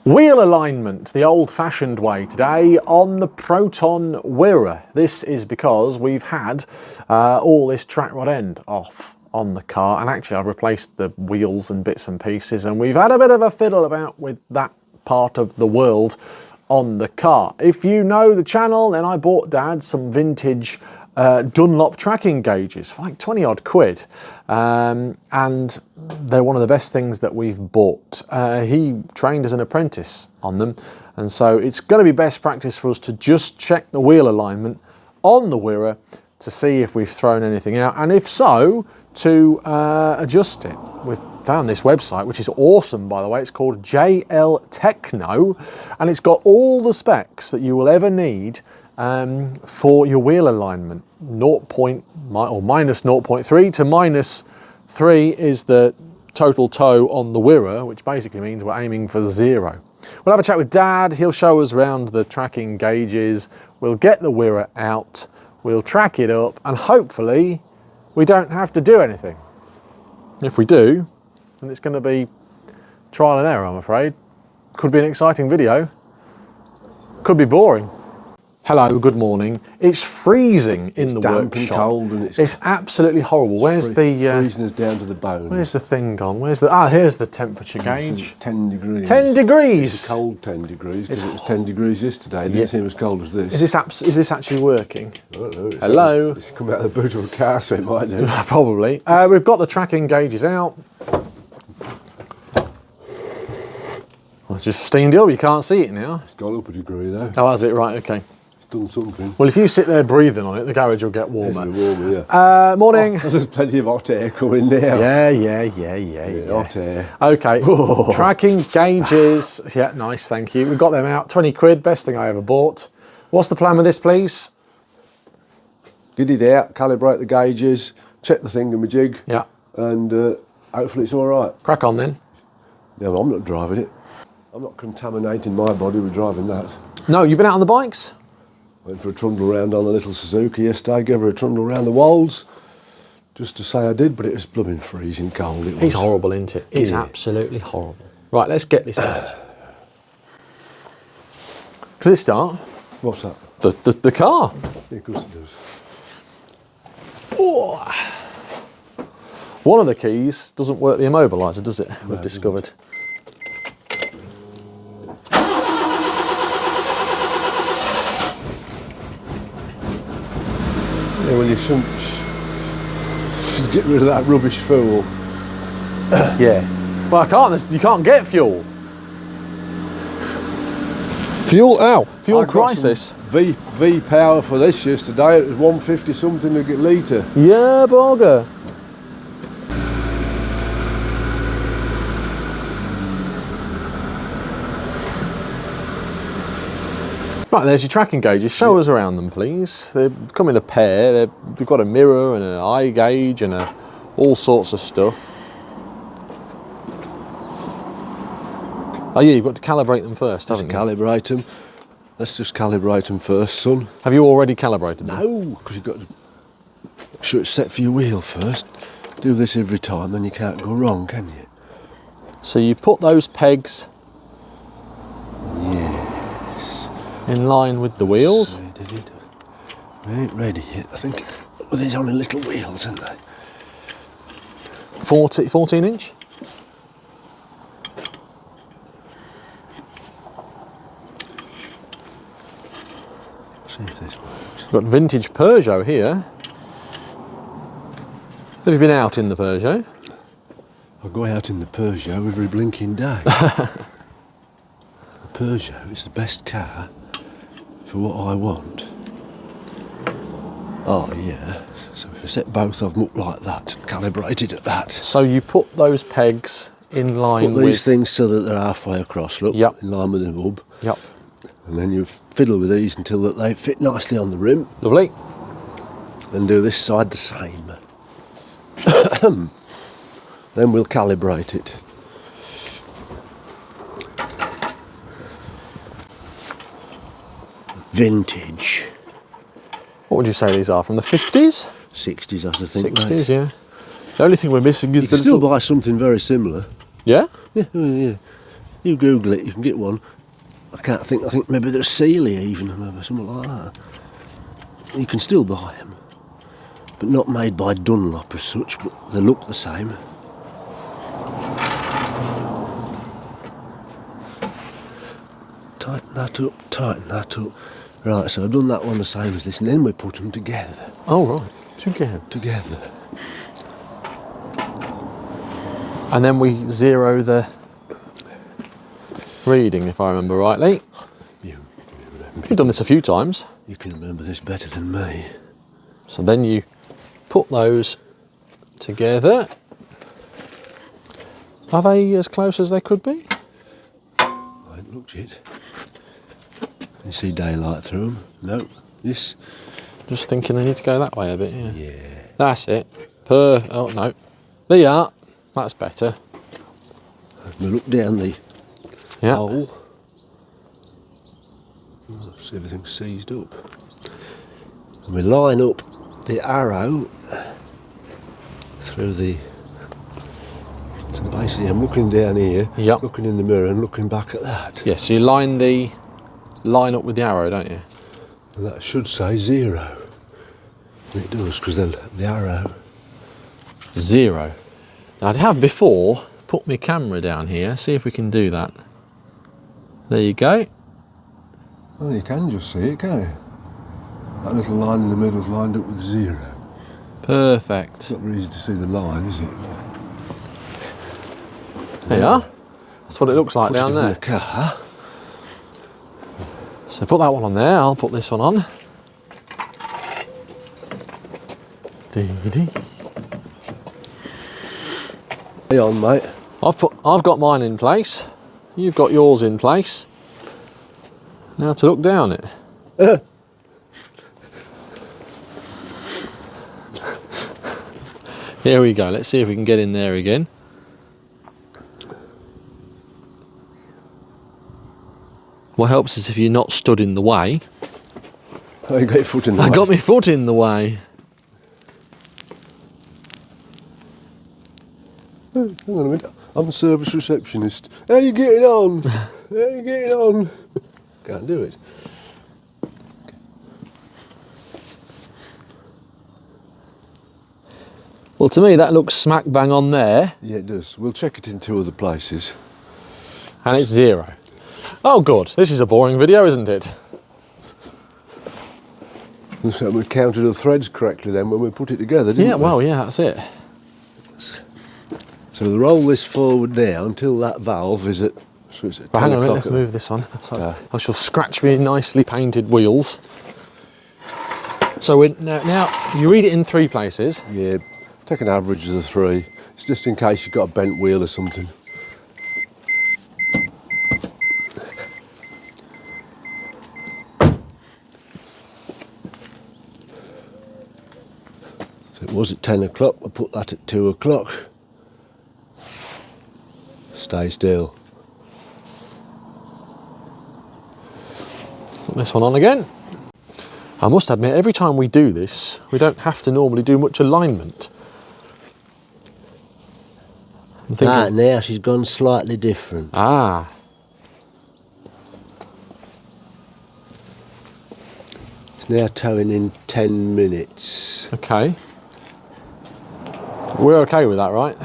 Wheel alignment, the old-fashioned way today on the Proton Wira. This is because we've had all this track rod end off on the car, and actually I've replaced the wheels and bits and pieces, and we've had a bit of a fiddle about with that part of the world on the car. If you know the channel, then I bought Dad some vintage Dunlop tracking gauges for like 20 odd quid, and they're one of the best things that we've bought. He trained as an apprentice on them, and so it's going to be best practice for us to just check the wheel alignment on the Wira to see if we've thrown anything out, and if so, to adjust it. We've found this website, which is awesome, by the way. It's called JL Techno, and it's got all the specs that you will ever need for your wheel alignment. Minus 0.3 to minus 3 is the total toe on the Wira, which basically means we're aiming for 0. We'll have a chat with Dad. He'll show us around the tracking gauges. We'll get the Wira out. We'll track it up, and hopefully we don't have to do anything. If we do, then it's going to be trial and error, I'm afraid. Could be an exciting video. Could be boring. Hello, good morning. It's freezing in the workshop. It's damp and cold, and it's absolutely horrible. Where's the freezing us down to the bone? Where's the thing gone? Where's the here's the temperature gauge. It's 10 degrees. 10 degrees. It's a cold 10 degrees because it was 10 degrees yesterday. It didn't seem as cold as this. Is this actually working? I don't know. Hello. It's come out of the boot of a car, so it might do. Probably. We've got the tracking gauges out. Well, it's just steamed up. You can't see it now. It's gone up a degree though. Oh, has it? Right. Okay. Done something. Well, if you sit there breathing on it, the garage will get warmer. It'll be warmer, yeah. Morning. Oh, there's plenty of hot air coming now. Yeah. Hot air. Okay. Tracking gauges. Yeah, nice, thank you. We've got them out. 20 quid, best thing I ever bought. What's the plan with this, please? Get it out, calibrate the gauges, check the thingamajig. Yeah. And hopefully it's all right. Crack on then. No, I'm not driving it. I'm not contaminating my body with driving that. No, you've been out on the bikes? Went for a trundle round on the little Suzuki yesterday, gave her a trundle round the Wolds, just to say I did, but it was blooming freezing cold. It was. It's horrible, isn't it? It's absolutely horrible. Right, let's get this out. Does it start? What's that? The car. Yeah, of course it does. Oh. One of the keys doesn't work the immobiliser, does it? We've discovered. Yeah, well, you shouldn't get rid of that rubbish fuel. Yeah. Well, you can't get fuel. Fuel crisis. V power for this yesterday. It was 150 something a litre. Yeah, bugger. Right, there's your tracking gauges. Show us around them, please. They come in a pair. They've got a mirror and an eye gauge and all sorts of stuff. Oh yeah, you've got to calibrate them first, haven't you? Calibrate them. Let's just calibrate them first, son. Have you already calibrated them? No, because you've got to make sure it's set for your wheel first. Do this every time, then you can't go wrong, can you? So you put those pegs in line with the wheels. We ain't ready yet. I think these only little wheels, aren't they? 14 inch? See if this works. We've got vintage Peugeot here. Have you been out in the Peugeot? I go out in the Peugeot every blinking day. The Peugeot is the best car for what I want. Oh yeah, so if I set both of them up like that, calibrated at that. So you put those pegs in line Put these things so that they're halfway across, look, in line with the hub. Yep. And then you fiddle with these until that they fit nicely on the rim. Lovely. And do this side the same. Then we'll calibrate it. Vintage. What would you say these are? From the 50s? 60s, I think. 60s, mate. yeah. The only thing we're missing is You can still buy something very similar. Yeah? Yeah. You Google it, you can get one. I think maybe they're Sealy even, or something like that. You can still buy them, but not made by Dunlop as such, but they look the same. Tighten that up, tighten that up. Right, so I've done that one the same as this, and then we put them together. Oh, right. Together. Together. And then we zero the reading, if I remember rightly. You've done this a few times. You can remember this better than me. So then you put those together. Are they as close as they could be? I haven't looked yet. You see daylight through them? No. This? Just thinking they need to go that way a bit, yeah. Yeah. That's it. Oh, no. There you are. That's better. We look down the hole. Oh, see everything's seized up. And we line up the arrow through the... So basically I'm looking down here, looking in the mirror and looking back at that. Yeah, so you line up with the arrow, don't you? And that should say 0. And it does, because the arrow... 0. Now I'd have before put my camera down here, see if we can do that. There you go. Oh, you can just see it, can't you? That little line in the middle is lined up with 0. Perfect. It's not very easy to see the line, is it? There you are. That's what it looks like down there. In the car. So put that one on there, I'll put this one on. Dee-dee. Hey on, mate. I've got mine in place. You've got yours in place. Now to look down it. Here we go. Let's see if we can get in there again. What helps is if you're not stood in the way. Oh, you got your foot in the way. I got my foot in the way. Hang on a minute. I'm a service receptionist. How you getting on? How you getting on? Can't do it. Well, to me that looks smack bang on there. Yeah, it does. We'll check it in 2 other places. And it's 0. Oh, good. This is a boring video, isn't it? Looks like we counted the threads correctly then when we put it together, didn't we? Yeah, well, yeah, that's it. So we'll roll this forward now until that valve is at... So it's at Well, hang on a minute, o'clock. let's move this one. So I shall scratch me nicely painted wheels. So now you read it in 3 places. Yeah, take an average of the 3. It's just in case you've got a bent wheel or something. So it was at 10 o'clock, we'll put that at 2 o'clock. Stay still. Put this one on again. I must admit, every time we do this, we don't have to normally do much alignment. I'm thinking, now she's gone slightly different. Ah. It's now towing in 10 minutes. Okay. We're okay with that, right?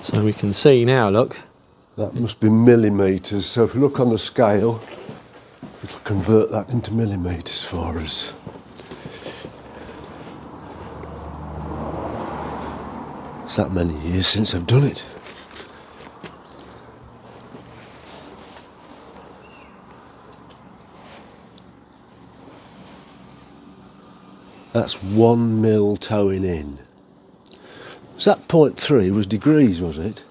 So we can see now, look. That must be millimetres, so if we look on the scale, it'll convert that into millimetres for us. It's that many years since I've done it. That's 1 mil towing in. So that 0.3 was degrees, was it?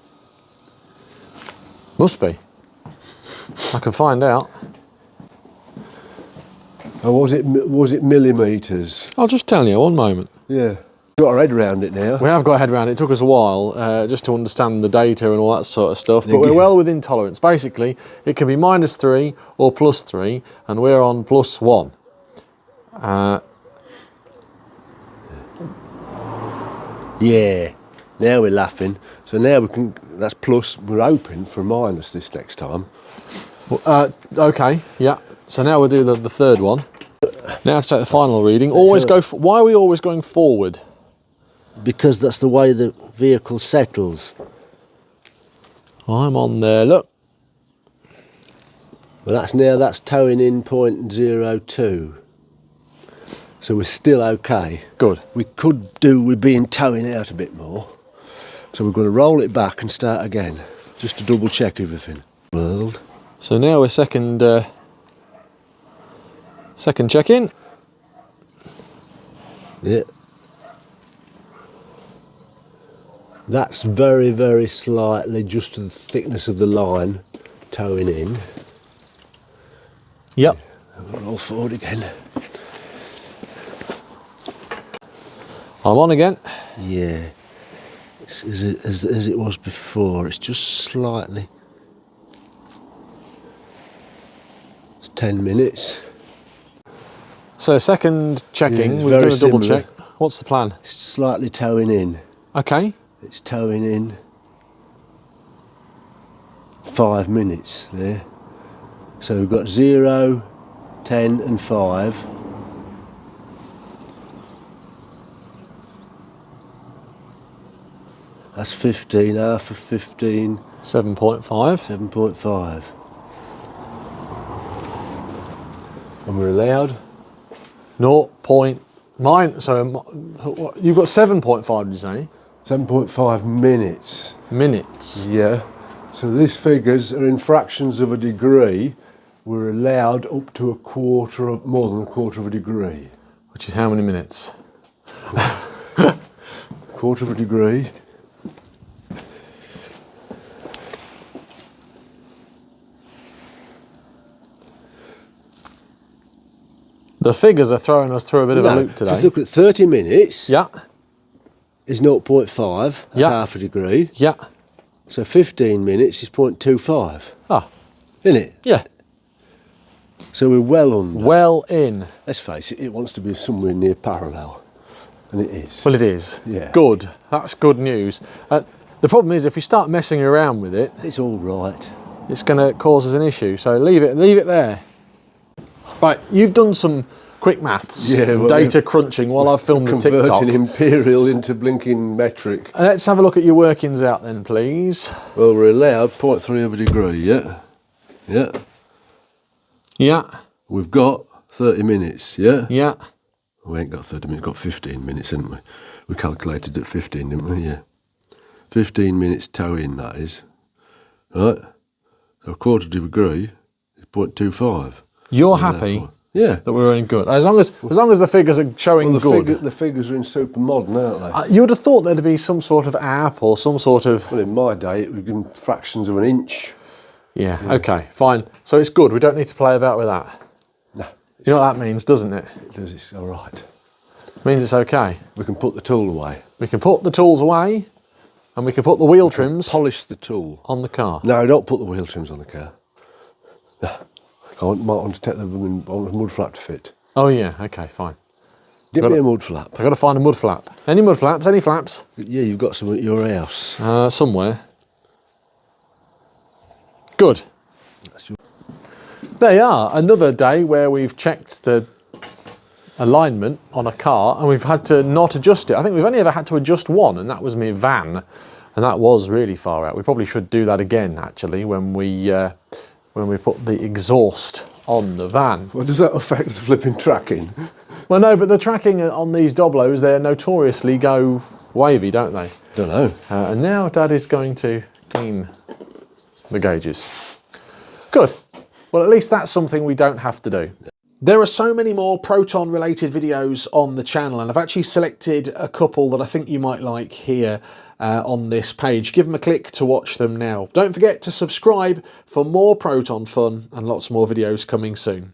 Must be. I can find out. Or was it millimetres? I'll just tell you, one moment. Yeah. Got our head around it now. We have got a head around it. It took us a while just to understand the data and all that sort of stuff, but we're well within tolerance. Basically, it can be -3 or +3, and we're on +1. Yeah, now we're laughing. So now we can, that's plus, we're hoping for a minus this next time. Okay, yeah. So now we'll do the third one. Now let's take the final reading. Always go, why are we always going forward? Because that's the way the vehicle settles. I'm on there, look. Well, that's towing in 0.02. So we're still okay. Good. We could do with being towing out a bit more. So we're going to roll it back and start again, just to double check everything. World. So now we're second check-in. Yeah. That's very, very slightly just to the thickness of the line towing in. Yep. Roll forward again. I'm on again. Yeah. It's as it was before. It's just slightly. It's 10 minutes. So second checking, Yeah, we're doing a double similar. check. What's the plan? It's slightly towing in. Okay. It's towing in 5 minutes there. So we've got 0, 10 and 5. That's 15, half of 15. 7.5. 7.5. And we're allowed? 0.9. So you've got 7.5, did you say? 7.5 minutes. Minutes. Yeah. So these figures are in fractions of a degree. We're allowed up to more than a quarter of a degree. Which is how many minutes? Quarter of a degree. The figures are throwing us through a bit of a loop today. If you look at 30 minutes, Yeah. is 0.5, that's Yeah. half a degree. Yeah. So 15 minutes is 0.25, Ah. isn't it? Yeah. So we're well under. Well in. Let's face it, it wants to be somewhere near parallel, and it is. Well, it is. Yeah. Good. That's good news. The problem is, if we start messing around with it, It's all right. it's going to cause us an issue. So leave it there. Right, you've done some quick maths, Yeah, well, data crunching while I've filmed the TikTok. Converting imperial into blinking metric. Let's have a look at your workings out then, please. Well, we're allowed 0.3 of a degree, yeah? Yeah. Yeah, We've got 30 minutes, yeah? yeah. We ain't got 30 minutes, we've got 15 minutes, haven't we? We calculated at 15, didn't we? Yeah. 15 minutes tow in, that is. Right? So a quarter of a degree is 0.25. You're happy Yeah. that we're in good. As long as the figures are showing Well, good. the figures are in super modern, aren't they? You would have thought there'd be some sort of app or some sort of... Well, in my day, it would give them fractions of an inch. Yeah, okay, fine. So it's good. We don't need to play about with that. No, You know what that means, doesn't it? it does, it's all right. It means it's okay. We can put the tool away. We can put the tools away and we can put the wheel trims Polish the tool. on the car. No, don't put the wheel trims on the car. No. I might want to take them on a mud flap to fit. Oh yeah, okay, fine. Get me a mud flap. I've got to find a mud flap. Any mud flaps? Any flaps? Yeah, you've got some at your house. Somewhere. Good. That's your... There you are. Another day where we've checked the alignment on a car and we've had to not adjust it. I think we've only ever had to adjust one, and that was my van, and that was really far out. We probably should do that again, actually, when we put the exhaust on the van. Well, does that affect the flipping tracking? Well, no, but the tracking on these Doblos, they notoriously go wavy, don't they? Don't know. And now Dad is going to clean the gauges. Good. Well, at least that's something we don't have to do. There are so many more Proton related videos on the channel, and I've actually selected a couple that I think you might like here on this page. Give them a click to watch them now. Don't forget to subscribe for more Proton fun and lots more videos coming soon.